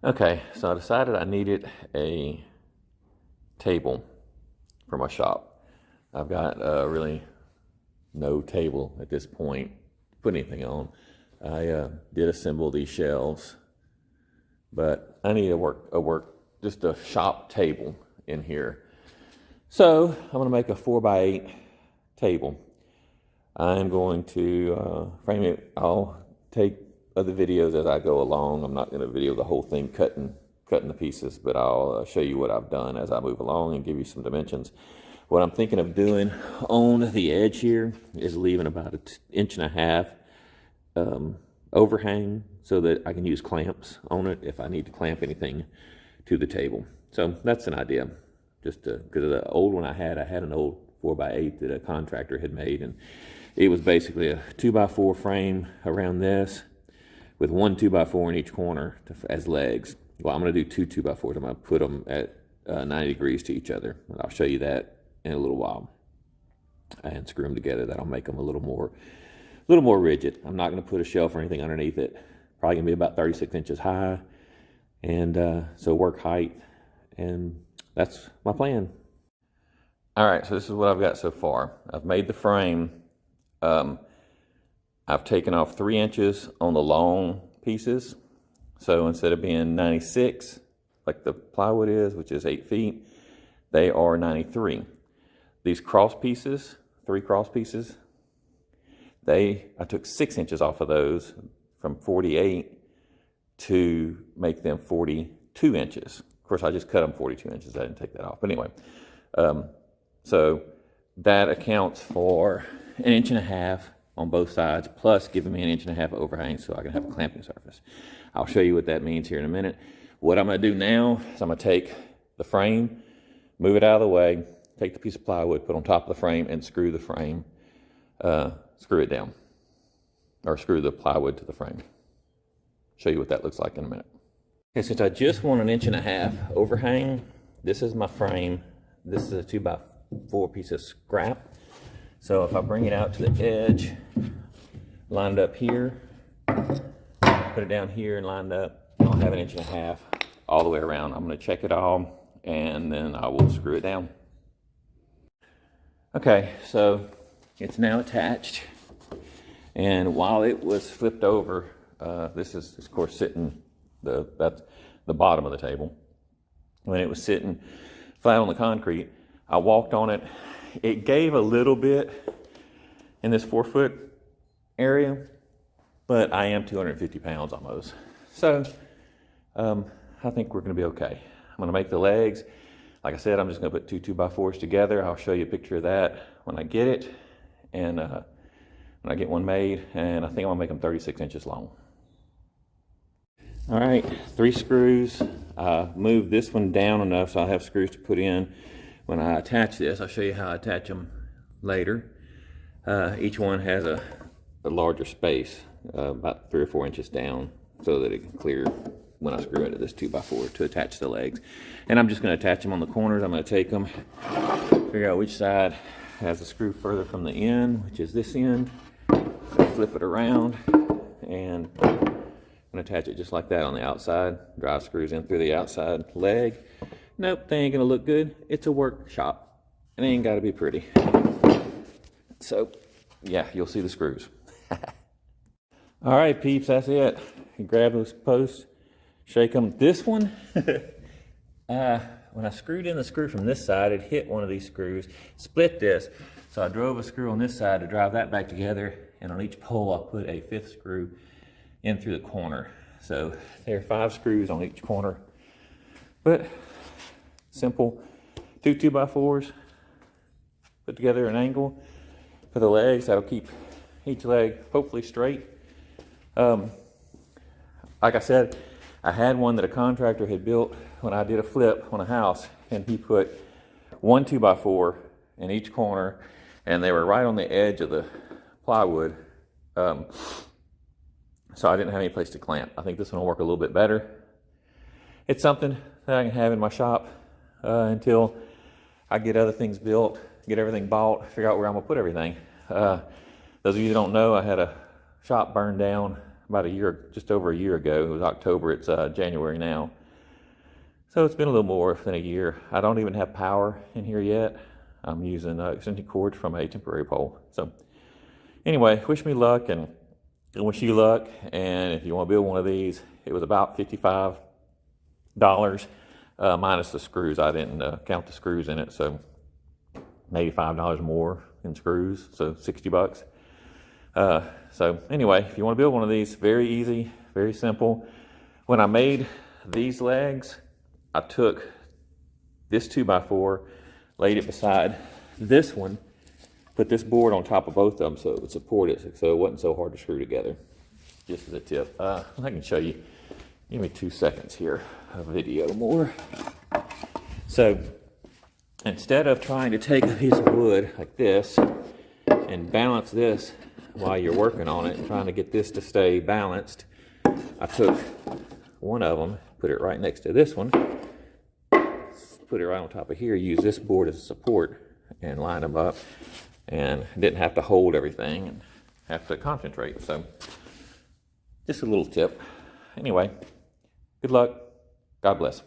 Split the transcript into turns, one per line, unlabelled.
Okay, so I decided I needed a table for my shop. I've got really no table at this point to put anything on. I did assemble these shelves, but I need just a shop table in here. So I'm going to make a 4x8 table. I'm going to frame it. I'll take other videos as I go along. I'm not going to video the whole thing cutting the pieces, but I'll show you what I've done as I move along and give you some dimensions. What I'm thinking of doing on the edge here is leaving about 1.5 inch overhang so that I can use clamps on it if I need to clamp anything to the table. So that's an idea. Just because the old one I had an old 4x8 that a contractor had made, and it was basically a 2x4 frame around this with one 2x4 in each corner as legs. Well, I'm going to do two 2x4s. I'm going to put them at 90 degrees to each other. And I'll show you that in a little while. And screw them together. That'll make them a little more rigid. I'm not going to put a shelf or anything underneath it. Probably going to be about 36 inches high. And so work height. And that's my plan. All right, so this is what I've got so far. I've made the frame. I've taken off 3 inches on the long pieces. So instead of being 96, like the plywood is, which is 8 feet, they are 93. These cross pieces, 3 cross pieces, I took 6 inches off of those from 48 to make them 42 inches. Of course, I just cut them 42 inches. I didn't take that off. But anyway, so that accounts for 1.5 inches on both sides, plus giving me 1.5 inches overhang so I can have a clamping surface. I'll show you what that means here in a minute. What I'm going to do now is I'm going to take the frame, move it out of the way, take the piece of plywood, put on top of the frame, and screw the frame, screw it down, or screw the plywood to the frame. Show you what that looks like in a minute. Okay, since I just want 1.5 inches overhang, this is my frame. This is a 2x4 piece of scrap. So if I bring it out to the edge, lined up here, put it down here and lined up, I'll have 1.5 inches all the way around. I'm going to check it all, and then I will screw it down. Okay, so it's now attached. And while it was flipped over, this is, of course, sitting, that's the bottom of the table. When it was sitting flat on the concrete, I walked on it. It gave a little bit in this 4-foot area, but I am 250 pounds almost. So I think we're going to be okay. I'm going to make the legs. Like I said, I'm just going to put 2 2x4s together. I'll show you a picture of that when I get it, and when I get one made, and I think I'm going to make them 36 inches long. All right, 3 screws. I moved this one down enough so I have screws to put in when I attach this. I'll show you how I attach them later. Each one has a larger space, about 3 or 4 inches down, so that it can clear when I screw into this 2x4 to attach the legs. And I'm just going to attach them on the corners. I'm going to take them, figure out which side has the screw further from the end, which is this end. Flip it around, and I'm going to attach it just like that on the outside. Drive screws in through the outside leg. Nope, they ain't going to look good. It's a workshop. It ain't got to be pretty. So, yeah, you'll see the screws. All right, peeps, that's it. You grab those posts, shake them. This one, when I screwed in the screw from this side, it hit one of these screws, split this. So I drove a screw on this side to drive that back together, and on each pole I put a 5th screw in through the corner. So there are 5 screws on each corner. But simple, 2 2x4s put together an angle for the legs. That'll keep each leg hopefully straight. Like I said, I had one that a contractor had built when I did a flip on a house, and he put 1 2x4 in each corner, and they were right on the edge of the plywood. So I didn't have any place to clamp. I think this one will work a little bit better. It's something that I can have in my shop until I get other things built, get everything bought, figure out where I'm gonna put everything. Those of you that don't know, I had a shop burned down about a year, just over a year ago. It was October, it's January now. So it's been a little more than a year. I don't even have power in here yet. I'm using extension cords from a temporary pole. So anyway, wish me luck, and I wish you luck. And if you want to build one of these, it was about $55 minus the screws. I didn't count the screws in it, so maybe $5 more in screws, so $60. So anyway, if you want to build one of these, very easy, very simple. When I made these legs, I took this 2x4, laid it beside this one, put this board on top of both of them so it would support it, so it wasn't so hard to screw together. Just as a tip. I can show you. Give me 2 seconds here of video more. So instead of trying to take a piece of wood like this and balance this while you're working on it and trying to get this to stay balanced, I took one of them, put it right next to this one, put it right on top of here, use this board as a support, and line them up, and didn't have to hold everything and have to concentrate. So just a little tip. Anyway, good luck. God bless.